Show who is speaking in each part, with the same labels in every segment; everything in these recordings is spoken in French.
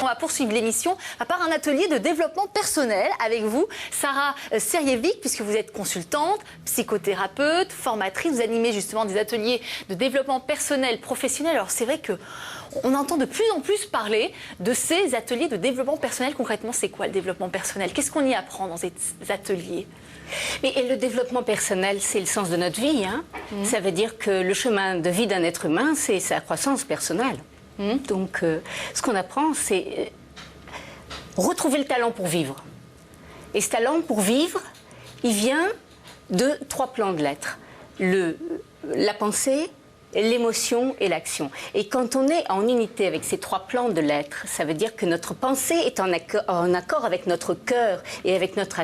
Speaker 1: va poursuivre l'émission par un atelier de développement personnel avec vous, Sarah Serjevic, puisque vous êtes consultante, psychothérapeute, formatrice. Vous animez justement des ateliers de développement personnel, professionnel. Alors c'est vrai qu'on entend de plus en plus parler de ces ateliers de développement personnel. Concrètement, c'est quoi le développement personnel? Qu'est-ce qu'on y apprend dans ces ateliers?
Speaker 2: Et le développement personnel, c'est le sens de notre vie. Ça veut dire que le chemin de vie d'un être humain, c'est sa croissance personnelle. Donc, ce qu'on apprend, c'est retrouver le talent pour vivre. Et ce talent pour vivre, il vient de 3 plans de l'être. La pensée, l'émotion et l'action. Et quand on est en unité avec ces 3 plans de l'être, ça veut dire que notre pensée est en accord avec notre cœur et avec notre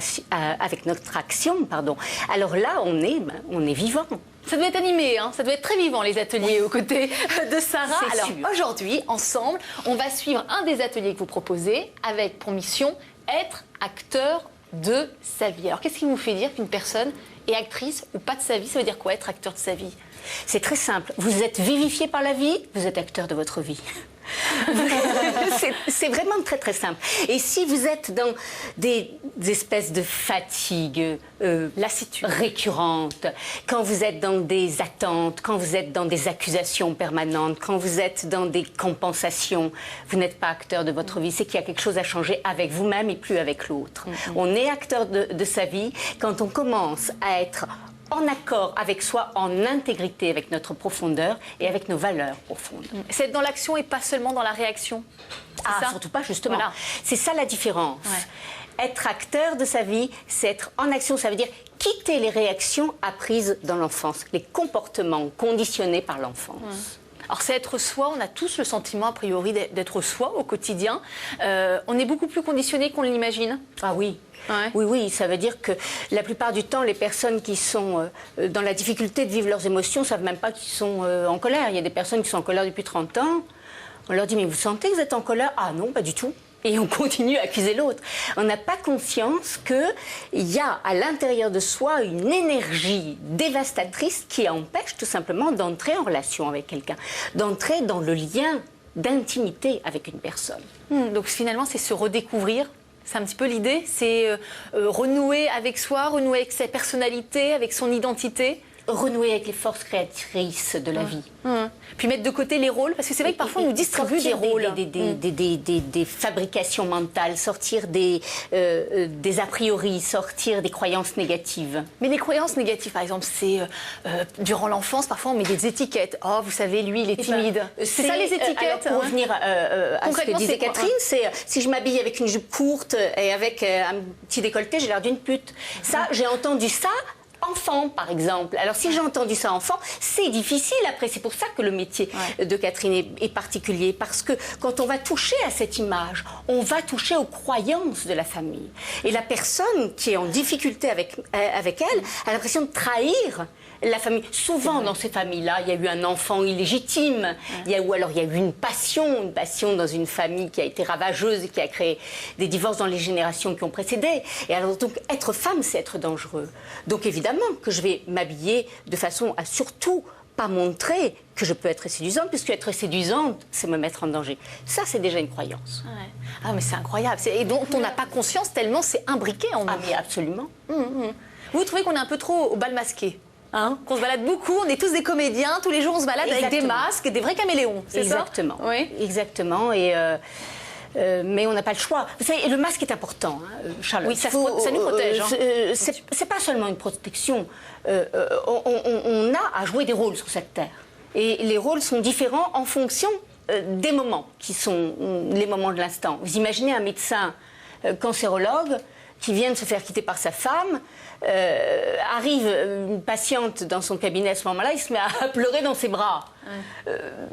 Speaker 2: action, pardon. Alors là, on est vivant.
Speaker 1: Ça doit être animé, ça doit être très vivant, les ateliers aux côtés de Sarah. Alors aujourd'hui, ensemble, on va suivre un des ateliers que vous proposez avec pour mission être acteur de sa vie. Alors qu'est-ce qui vous fait dire qu'une personne est actrice ou pas de sa vie? Ça veut dire quoi, être acteur de sa vie?
Speaker 2: C'est très simple. Vous êtes vivifié par la vie, vous êtes acteur de votre vie. C'est vraiment très très simple. Et si vous êtes dans des espèces de fatigue, lassitude récurrente, quand vous êtes dans des attentes, quand vous êtes dans des accusations permanentes, quand vous êtes dans des compensations, vous n'êtes pas acteur de votre vie. C'est qu'il y a quelque chose à changer avec vous-même et plus avec l'autre. On est acteur de sa vie quand on commence à être en accord avec soi, en intégrité avec notre profondeur et avec nos valeurs profondes.
Speaker 1: C'est être dans l'action et pas seulement dans la réaction.
Speaker 2: Ah, surtout pas, justement. Voilà. C'est ça la différence. Ouais. Être acteur de sa vie, c'est être en action. Ça veut dire quitter les réactions apprises dans l'enfance, les comportements conditionnés par l'enfance.
Speaker 1: Alors c'est être soi, on a tous le sentiment a priori d'être soi au quotidien. On est beaucoup plus conditionné qu'on l'imagine.
Speaker 2: Ah oui. Ouais. Oui, ça veut dire que la plupart du temps, les personnes qui sont dans la difficulté de vivre leurs émotions ne savent même pas qu'ils sont en colère. Il y a des personnes qui sont en colère depuis 30 ans. On leur dit, mais vous sentez que vous êtes en colère? Ah non, pas du tout. Et on continue à accuser l'autre. On n'a pas conscience qu'il y a à l'intérieur de soi une énergie dévastatrice qui empêche tout simplement d'entrer en relation avec quelqu'un, d'entrer dans le lien d'intimité avec une personne.
Speaker 1: Donc finalement, c'est se redécouvrir. C'est un petit peu l'idée, c'est renouer avec soi, renouer avec sa personnalité, avec son identité.
Speaker 2: Renouer avec les forces créatrices de la vie.
Speaker 1: Puis mettre de côté les rôles, parce que c'est vrai que parfois on nous distribue des rôles.
Speaker 2: Des fabrications mentales, sortir des a priori, sortir des croyances négatives.
Speaker 1: Mais les croyances négatives, par exemple, c'est durant l'enfance, parfois on met des étiquettes. Oh, vous savez, lui, il est timide. C'est ça les étiquettes.
Speaker 2: Pour revenir à ce que disait Catherine, c'est si je m'habille avec une jupe courte et avec un petit décolleté, j'ai l'air d'une pute. Ça, j'ai entendu ça enfant, par exemple. Alors, si j'ai entendu ça enfant, c'est difficile après. C'est pour ça que le métier de Catherine est particulier. Parce que quand on va toucher à cette image, on va toucher aux croyances de la famille. Et la personne qui est en difficulté avec elle a l'impression de trahir la famille. Souvent, dans ces familles-là, il y a eu un enfant illégitime. Ou alors, il y a eu une passion dans une famille qui a été ravageuse et qui a créé des divorces dans les générations qui ont précédé. Et alors, donc, être femme, c'est être dangereux. Donc, évidemment, que je vais m'habiller de façon à surtout pas montrer que je peux être séduisante, puisque être séduisante, c'est me mettre en danger. Ça, c'est déjà une croyance.
Speaker 1: Ah, mais c'est incroyable. Et dont on n'a pas conscience tellement c'est imbriqué en nous.
Speaker 2: Ah, mais absolument.
Speaker 1: Vous trouvez qu'on est un peu trop au bal masqué? Qu'on se balade beaucoup, on est tous des comédiens, tous les jours on se balade avec des masques, des vrais caméléons, c'est ça?
Speaker 2: Exactement. Oui. Exactement. Mais on n'a pas le choix. Vous savez, le masque est important, Charlotte.
Speaker 1: Oui, ça nous protège.
Speaker 2: C'est pas seulement une protection. On a à jouer des rôles sur cette terre. Et les rôles sont différents en fonction des moments, qui sont les moments de l'instant. Vous imaginez un médecin cancérologue qui vient de se faire quitter par sa femme, arrive une patiente dans son cabinet à ce moment-là, il se met à pleurer dans ses bras.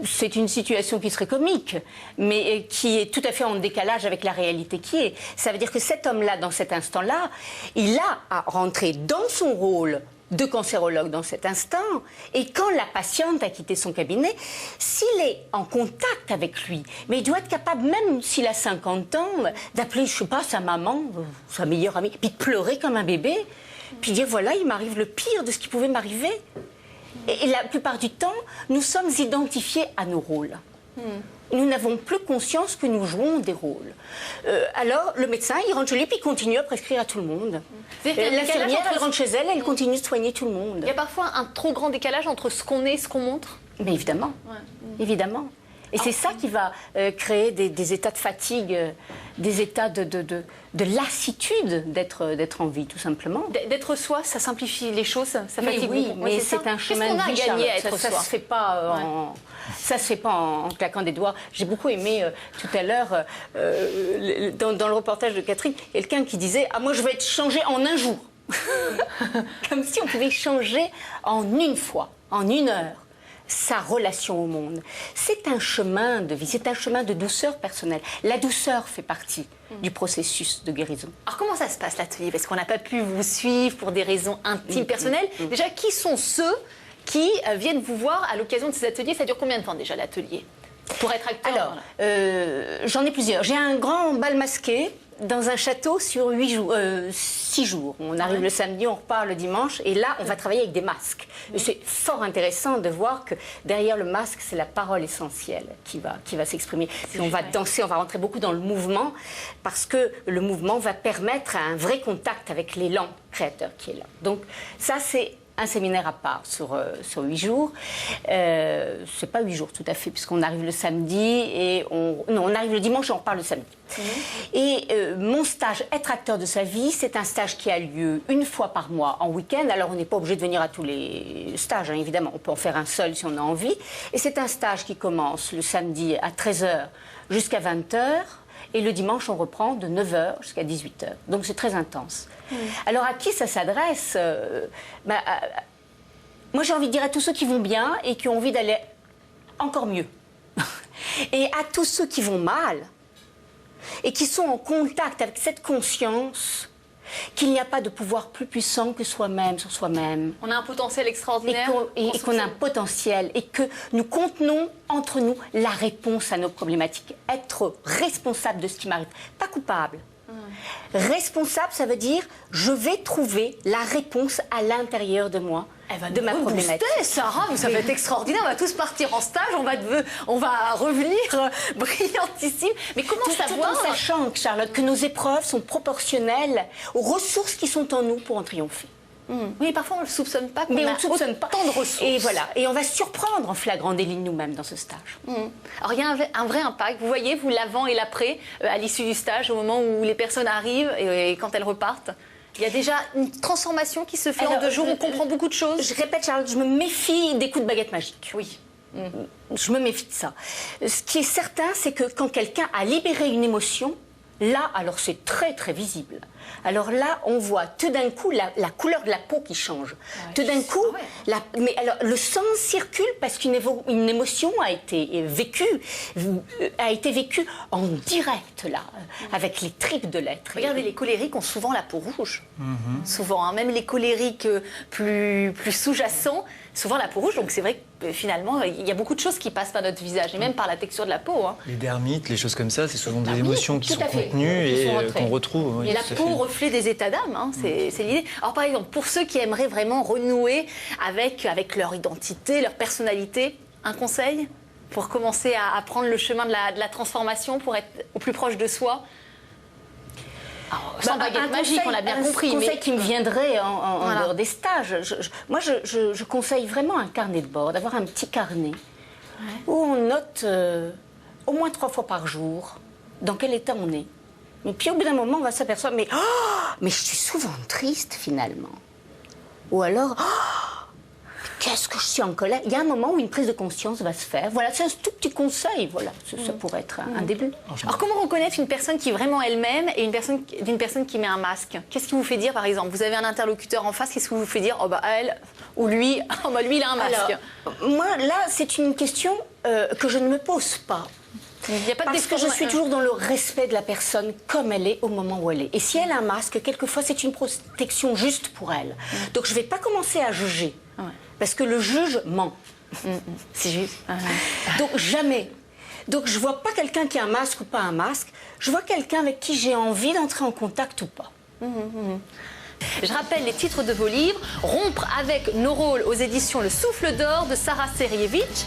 Speaker 2: C'est une situation qui serait comique, mais qui est tout à fait en décalage avec la réalité qui est. Ça veut dire que cet homme-là, dans cet instant-là, il a à rentrer dans son rôle de cancérologue dans cet instant, et quand la patiente a quitté son cabinet, s'il est en contact avec lui, mais il doit être capable, même s'il a 50 ans, d'appeler, je sais pas, sa maman, sa meilleure amie, puis de pleurer comme un bébé, puis dire, voilà, il m'arrive le pire de ce qui pouvait m'arriver. Et la plupart du temps, nous sommes identifiés à nos rôles. Nous n'avons plus conscience que nous jouons des rôles. Alors, le médecin, il rentre chez lui, puis il continue à prescrire à tout le monde. L'infirmière, elle rentre chez elle, elle continue de soigner tout le monde.
Speaker 1: Il y a parfois un trop grand décalage entre ce qu'on est et ce qu'on montre.
Speaker 2: Mais évidemment, évidemment. Et c'est ça qui va créer des états de fatigue, des états de lassitude d'être en vie, tout simplement.
Speaker 1: D'être soi, ça simplifie les choses, ça fatigue
Speaker 2: oui,
Speaker 1: beaucoup.
Speaker 2: mais c'est un chemin de vie.
Speaker 1: Qu'est-ce qu'on a gagné à être
Speaker 2: ça
Speaker 1: soi?
Speaker 2: se fait pas ça se fait pas en claquant des doigts. J'ai beaucoup aimé tout à l'heure, dans le reportage de Catherine, quelqu'un qui disait « Ah, moi, je vais être changé en un jour ». Comme si on pouvait changer en une fois, en une heure, sa relation au monde. C'est un chemin de vie, c'est un chemin de douceur personnelle. La douceur fait partie du processus de guérison.
Speaker 1: Alors comment ça se passe l'atelier? Parce qu'on n'a pas pu vous suivre pour des raisons intimes, personnelles. Déjà, qui sont ceux qui viennent vous voir à l'occasion de ces ateliers? Ça dure combien de temps déjà l'atelier? Pour être acteur?
Speaker 2: Alors, j'en ai plusieurs. J'ai un grand bal masqué dans un château sur 6 jours. On arrive le samedi, on repart le dimanche, et là, on va travailler avec des masques. Et c'est fort intéressant de voir que derrière le masque, c'est la parole essentielle qui va s'exprimer. On va danser, on va rentrer beaucoup dans le mouvement, parce que le mouvement va permettre un vrai contact avec l'élan créateur qui est là. Donc ça, c'est un séminaire à part sur 8 jours. C'est pas 8 jours tout à fait, puisqu'on arrive le samedi et on arrive le dimanche et on repart le samedi. Et mon stage, être acteur de sa vie, c'est un stage qui a lieu une fois par mois en week-end. Alors on n'est pas obligé de venir à tous les stages, hein, évidemment. On peut en faire un seul si on a envie. Et c'est un stage qui commence le samedi à 13h jusqu'à 20h. Et le dimanche, on reprend de 9h jusqu'à 18h. Donc c'est très intense. Alors à qui ça s'adresse? Moi, j'ai envie de dire à tous ceux qui vont bien et qui ont envie d'aller encore mieux. Et à tous ceux qui vont mal et qui sont en contact avec cette conscience qu'il n'y a pas de pouvoir plus puissant que soi-même sur soi-même.
Speaker 1: On a un potentiel extraordinaire.
Speaker 2: Et qu'on a un potentiel et que nous contenons entre nous la réponse à nos problématiques. Être responsable de ce qui m'arrive, pas coupable. Responsable, ça veut dire je vais trouver la réponse à l'intérieur de moi, de ma problématique.
Speaker 1: Sarah, ça va être extraordinaire. On va tous partir en stage, on va revenir brillantissime. Mais comment savoir,
Speaker 2: tout en sachant, Charlotte, que nos épreuves sont proportionnelles aux ressources qui sont en nous pour en triompher.
Speaker 1: Oui, parfois on ne le soupçonne pas.
Speaker 2: Mais on ne soupçonne pas
Speaker 1: tant de ressources.
Speaker 2: Et voilà. Et on va surprendre en flagrant délit nous-mêmes dans ce stage.
Speaker 1: Alors il y a un vrai impact. Vous voyez, vous l'avant et l'après, à l'issue du stage, au moment où les personnes arrivent et quand elles repartent. Il y a déjà une transformation qui se fait en 2 jours. On comprend beaucoup de choses.
Speaker 2: Je répète, Charlotte, je me méfie des coups de baguette magique.
Speaker 1: Oui.
Speaker 2: Je me méfie de ça. Ce qui est certain, c'est que quand quelqu'un a libéré une émotion, là, alors c'est très très visible. Alors là, on voit tout d'un coup la couleur de la peau qui change. Tout d'un coup, mais alors, le sang circule parce qu'une émotion a été vécue en direct là, avec les tripes de l'être.
Speaker 1: Regardez, les colériques ont souvent la peau rouge. Souvent, hein, même les colériques plus sous-jacents, souvent la peau rouge. Donc c'est vrai que finalement, il y a beaucoup de choses qui passent par notre visage et même par la texture de la peau. Hein.
Speaker 3: Les dermites, les choses comme ça, c'est souvent des émotions qui sont contenues et qu'on retrouve. Oui,
Speaker 1: et la peau reflet des états d'âme, hein, c'est l'idée. Alors par exemple, pour ceux qui aimeraient vraiment renouer avec leur identité, leur personnalité, un conseil pour commencer à prendre le chemin de la transformation, pour être au plus proche de soi? Alors, sans baguette magique, on l'a bien compris.
Speaker 2: Un conseil qui me viendrait en dehors des stages. Moi, je conseille vraiment un carnet de bord, d'avoir un petit carnet où on note au moins 3 fois par jour dans quel état on est. Et puis au bout d'un moment, on va s'apercevoir, mais je suis souvent triste finalement. Ou alors, qu'est-ce que je suis en colère? Il y a un moment où une prise de conscience va se faire. Voilà, c'est un tout petit conseil. Voilà, ça pourrait être un début.
Speaker 1: Alors comment reconnaître une personne qui est vraiment elle-même et d'une personne qui met un masque? Qu'est-ce qui vous fait dire, par exemple, vous avez un interlocuteur en face, qu'est-ce qui vous fait dire, oh bah elle ou lui, oh bah lui il a un masque?
Speaker 2: Alors, moi là, c'est une question que je ne me pose pas. Parce que je suis toujours dans le respect de la personne comme elle est au moment où elle est. Et si elle a un masque, quelquefois c'est une protection juste pour elle. Donc je ne vais pas commencer à juger. Parce que le juge ment.
Speaker 1: C'est juste.
Speaker 2: Donc jamais. Donc je ne vois pas quelqu'un qui a un masque ou pas un masque. Je vois quelqu'un avec qui j'ai envie d'entrer en contact ou pas.
Speaker 1: Je rappelle les titres de vos livres. Rompre avec nos rôles aux éditions Le Souffle d'Or de Sarah Serievich.